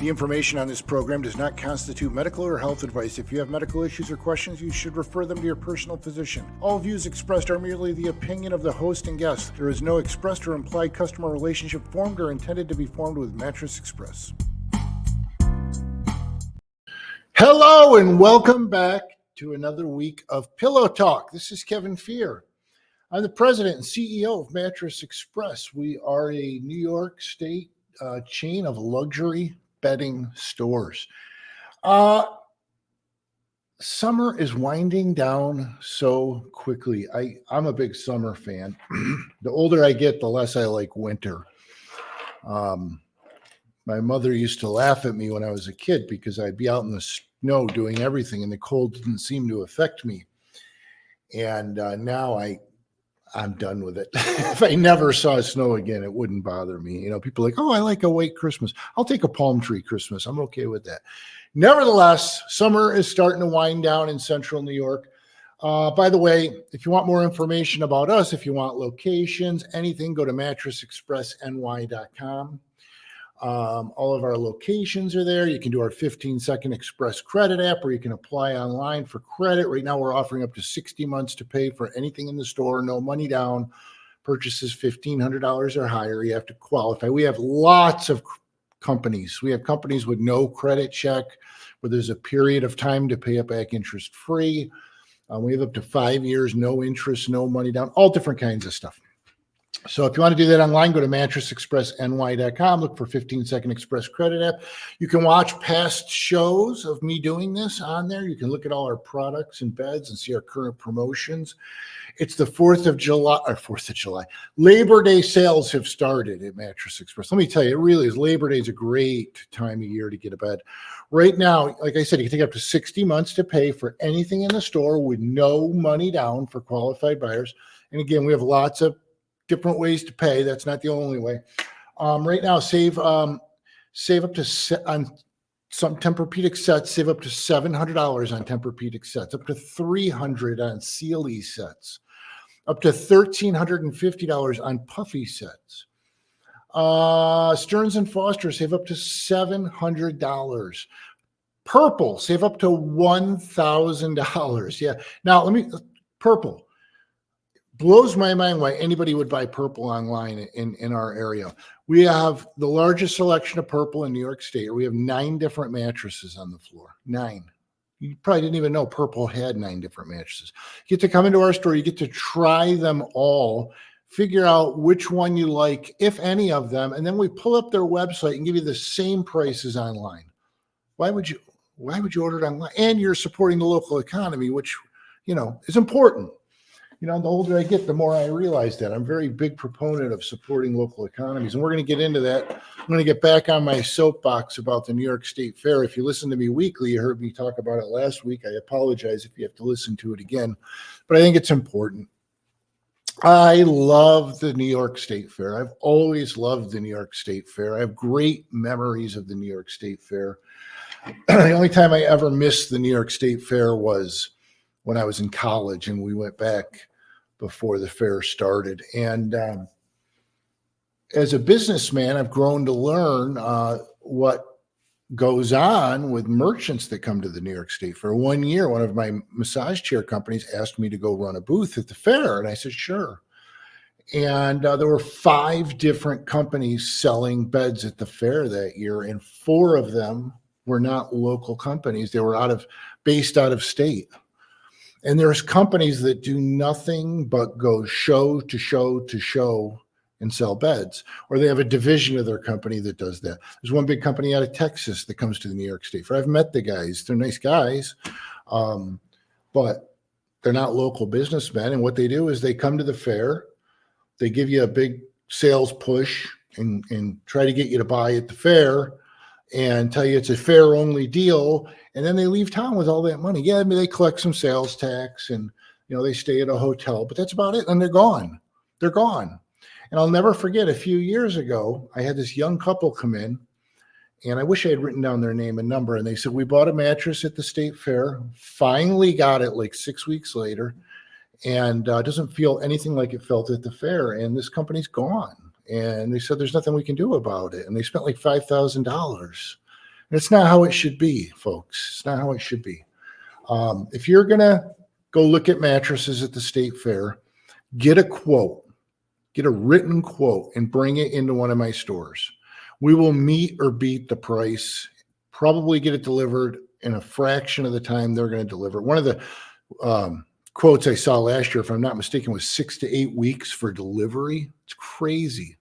The information on this program does not constitute medical or health advice. If you have medical issues or questions, you should refer them to your personal physician. All views expressed are merely the opinion of the host and guest. There is no expressed or implied customer relationship formed or intended to be formed with Mattress Express. Hello and welcome back to another week of Pillow Talk. This is Kevin Fear. I'm the president and CEO of Mattress Express. We are a New York State chain of luxury bedding stores. Summer is winding down so quickly. I'm a big summer fan. The older I get, the less I like winter. My mother used to laugh at me when I was a kid because I'd be out in the snow doing everything and the cold didn't seem to affect me. And now I'm done with it. If I never saw snow again, it wouldn't bother me. You know, people are like, oh, I like a white Christmas. I'll take a palm tree Christmas. I'm okay with that. Nevertheless, summer is starting to wind down in central New York. By the way, if you want more information about us, if you want locations, anything, go to mattressexpressny.com. All of our locations are there. You can do our 15-second express credit app, or you can apply online for credit. Right now, we're offering up to 60 months to pay for anything in the store, no money down. Purchases $1,500 or higher. You have to qualify. We have lots of companies. We have companies with no credit check, where there's a period of time to pay it back interest free. We have up to 5 years, no interest, no money down, all different kinds of stuff. So if you want to do that online, go to mattressexpressny.com, look for 15-second express credit app. You can watch past shows of me doing this on there. You can look at all our products and beds and see our current promotions. It's the 4th of July. Labor Day sales have started at Mattress Express. Let me tell you, it really is. Labor Day is a great time of year to get a bed. Right now, like I said, you can take up to 60 months to pay for anything in the store with no money down for qualified buyers. And again, we have lots of different ways to pay. That's not the only way. Right now, save up to on some Tempur-Pedic sets. Save up to $700 on Tempur-Pedic sets. Up to $300 on Sealy sets. Up to $1,350 on Puffy sets. Stearns & Foster save up to $700. Purple save up to $1,000. Yeah. Now Purple. Blows my mind why anybody would buy Purple online in our area. We have the largest selection of Purple in New York State. We have 9 different mattresses on the floor. 9. You probably didn't even know Purple had 9 different mattresses. You get to come into our store. You get to try them all, figure out which one you like, if any of them, and then we pull up their website and give you the same prices online. Why would you order it online? And you're supporting the local economy, which, is important. The older I get, the more I realize that. I'm a very big proponent of supporting local economies. And we're going to get into that. I'm going to get back on my soapbox about the New York State Fair. If you listen to me weekly, you heard me talk about it last week. I apologize if you have to listen to it again, but I think it's important. I love the New York State Fair. I've always loved the New York State Fair. I have great memories of the New York State Fair. The only time I ever missed the New York State Fair was when I was in college, and we went back before the fair started. And as a businessman, I've grown to learn what goes on with merchants that come to the New York State Fair. One year, one of my massage chair companies asked me to go run a booth at the fair, and I said, sure. And there were 5 different companies selling beds at the fair that year, and 4 of them were not local companies. They were based out of state. And there's companies that do nothing but go show to show to show and sell beds, or they have a division of their company that does that. There's one big company out of Texas that comes to the New York State Fair. I've met the guys. They're nice guys, but they're not local businessmen. And what they do is they come to the fair, they give you a big sales push and try to get you to buy at the fair and tell you it's a fair only deal. And then they leave town with all that money. Yeah, I mean, they collect some sales tax and, they stay at a hotel, but that's about it. And they're gone. They're gone. And I'll never forget, a few years ago, I had this young couple come in, and I wish I had written down their name and number. And they said, we bought a mattress at the State Fair, finally got it like 6 weeks later, and doesn't feel anything like it felt at the fair. And this company's gone. And they said, there's nothing we can do about it. And they spent like $5,000 It's not how it should be, folks. It's not how it should be. If you're going to go look at mattresses at the state fair, get a quote, get a written quote, and bring it into one of my stores. We will meet or beat the price, probably get it delivered in a fraction of the time they're going to deliver. One of the quotes I saw last year, if I'm not mistaken, was 6 to 8 weeks for delivery. It's crazy.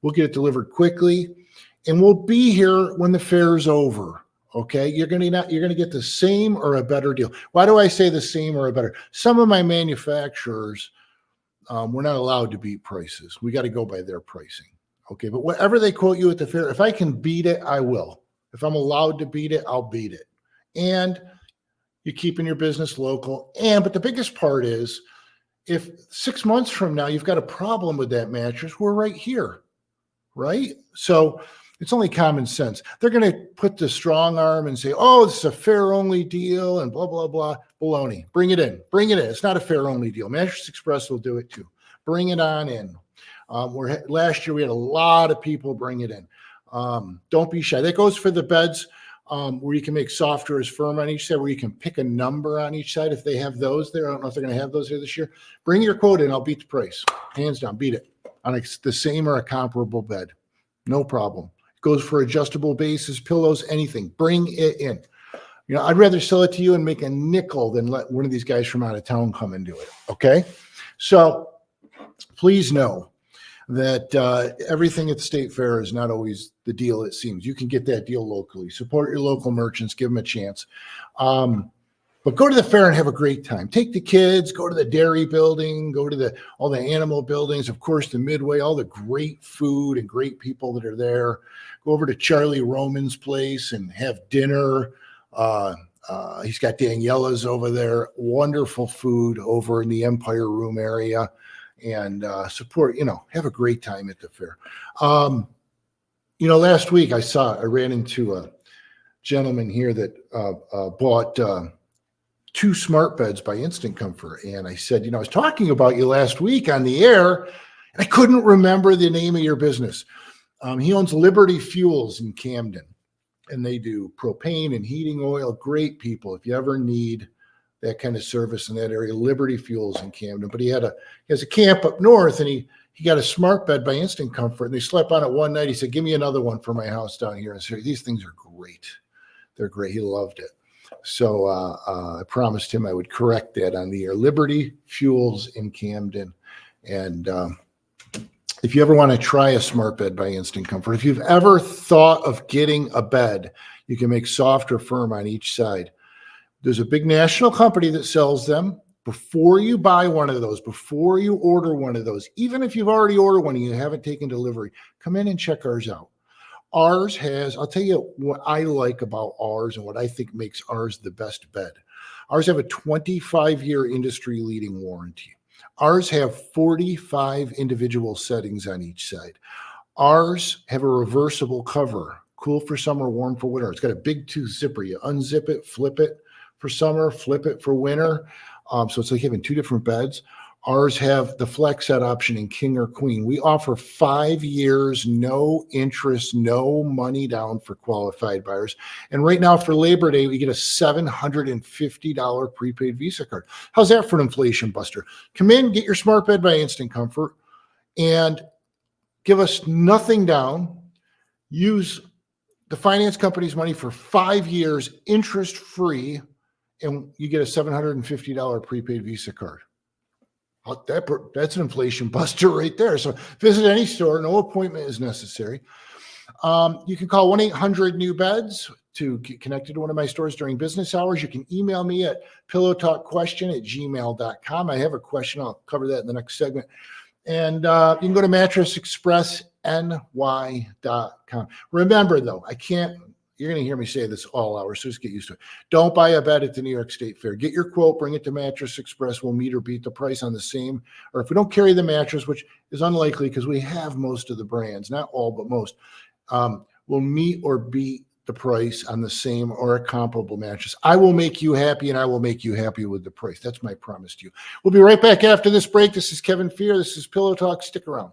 We'll get it delivered quickly, and we'll be here when the fair is over. Okay, you're going to get the same or a better deal. Why do I say the same or a better? Some of my manufacturers, we're not allowed to beat prices. We got to go by their pricing. Okay, but whatever they quote you at the fair, if I can beat it, I will. If I'm allowed to beat it, I'll beat it. And you're keeping your business local. But the biggest part is, if 6 months from now you've got a problem with that mattress, we're right here, right? So it's only common sense. They're going to put the strong arm and say, oh, it's a fair only deal and blah, blah, blah. Baloney. Bring it in. Bring it in. It's not a fair only deal. Mattress Express will do it too. Bring it on in. Last year we had a lot of people bring it in. Don't be shy. That goes for the beds where you can make soft or as firm on each side, where you can pick a number on each side. If they have those there, I don't know if they're going to have those here this year. Bring your quote in. I'll beat the price. Hands down. Beat it on the same or a comparable bed. No problem. Goes for adjustable bases, pillows, anything. Bring it in. You know, I'd rather sell it to you and make a nickel than let one of these guys from out of town come and do it. Okay? So please know that everything at the state fair is not always the deal it seems. You can get that deal locally. Support your local merchants. Give them a chance. But go to the fair and have a great time. Take the kids, go to the dairy building, go to all the animal buildings, of course, the Midway, all the great food and great people that are there. Go over to Charlie Roman's place and have dinner. He's got Daniela's over there. Wonderful food over in the Empire Room area. And support, have a great time at the fair. Last week I ran into a gentleman here that bought 2 smart beds by Instant Comfort. And I said, I was talking about you last week on the air, and I couldn't remember the name of your business. He owns Liberty Fuels in Camden, and they do propane and heating oil. Great people. If you ever need that kind of service in that area, Liberty Fuels in Camden. But he has a camp up north, and he got a smart bed by Instant Comfort, and they slept on it one night. He said, give me another one for my house down here. And I said, these things are great. They're great. He loved it. So I promised him I would correct that on the air. Liberty Fuels in Camden. And if you ever want to try a smart bed by Instant Comfort, if you've ever thought of getting a bed, you can make soft or firm on each side. There's a big national company that sells them. Before you buy one of those, before you order one of those, even if you've already ordered one and you haven't taken delivery, come in and check ours out. Ours I'll tell you what I like about ours and what I think makes ours the best bed. Ours have a 25-year industry-leading warranty. Ours have 45 individual settings on each side. Ours have a reversible cover, cool for summer, warm for winter. It's got a big tooth zipper. You unzip it, flip it for summer, flip it for winter. So it's like having 2 different beds. Ours have the flex set option in king or queen. We offer 5 years, no interest, no money down for qualified buyers. And right now for Labor Day, we get a $750 prepaid Visa card. How's that for an inflation buster? Come in, get your smart bed by Instant Comfort, and give us nothing down. Use the finance company's money for 5 years, interest free, and you get a $750 prepaid Visa card. That's an inflation buster right there. So visit any store. No appointment is necessary. You can call 1-800-NEW-BEDS to get connected to one of my stores during business hours. You can email me at pillowtalkquestion@gmail.com. I have a question. I'll cover that in the next segment. And you can go to mattressexpressny.com. Remember, though, you're going to hear me say this all hours, so just get used to it. Don't buy a bed at the New York State Fair. Get your quote, bring it to Mattress Express. We'll meet or beat the price on the same. Or if we don't carry the mattress, which is unlikely because we have most of the brands, not all, but most, we'll meet or beat the price on the same or a comparable mattress. I will make you happy, and I will make you happy with the price. That's my promise to you. We'll be right back after this break. This is Kevin Fear. This is Pillow Talk. Stick around.